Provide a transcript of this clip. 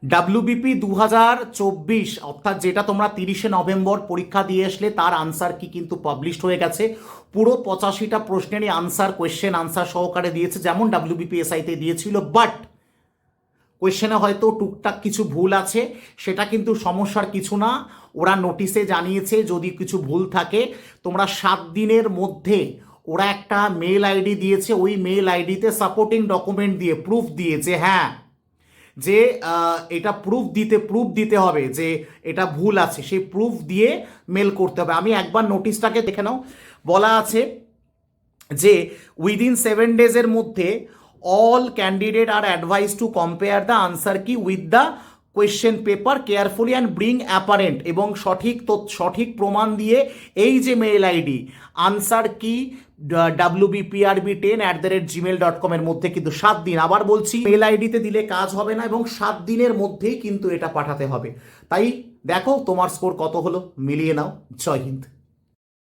WBP 2024 অর্থাৎ যেটা তোমরা 30শে নভেম্বর পরীক্ষা দিয়ে আসলে তার আনসার কি কিন্তু পাবলিশড হয়ে গেছে। পুরো 85টা প্রশ্নেরই আনসার, কোয়েশ্চেন আনসার সহকারে দিয়েছে, যেমন ডাব্লিউবিপিএসআইতে দিয়েছিল। বাট কোয়েশ্চেনে হয়তো টুকটাক কিছু ভুল আছে, সেটা কিন্তু সমস্যার কিছু না। ওরা নোটিশে জানিয়েছে যদি কিছু ভুল থাকে তোমরা 7 দিনের মধ্যে, ওরা একটা মেল আইডি দিয়েছে, ওই মেল আইডিতে সাপোর্টিং ডকুমেন্ট দিয়ে প্রুফ দিয়েছে, হ্যাঁ, যে এটা প্রুফ দিতে হবে যে এটা ভুল আছে, সেই প্রুফ দিয়ে মেল করতে হবে। আমি একবার নোটিশটাকে দেখে নাও। বলা আছে যে উইদিন 7 ডেজের মধ্যে all candidate are advise to compare the answer key with the question paper carefully and bring apparent, এবং সঠিক প্রমাণ দিয়ে এই যে মেল আইডি আনসার কি wbprb10@gmail.com এর মধ্যে কিন্তু 7 দিন, আবার বলছি মেল আইডিতে দিলে কাজ হবে না, এবং 7 দিনের মধ্যেই কিন্তু এটা পাঠাতে হবে। তাই দেখো তোমার স্কোর কত হলো, মিলিয়ে নাও। জয় হিন্দ।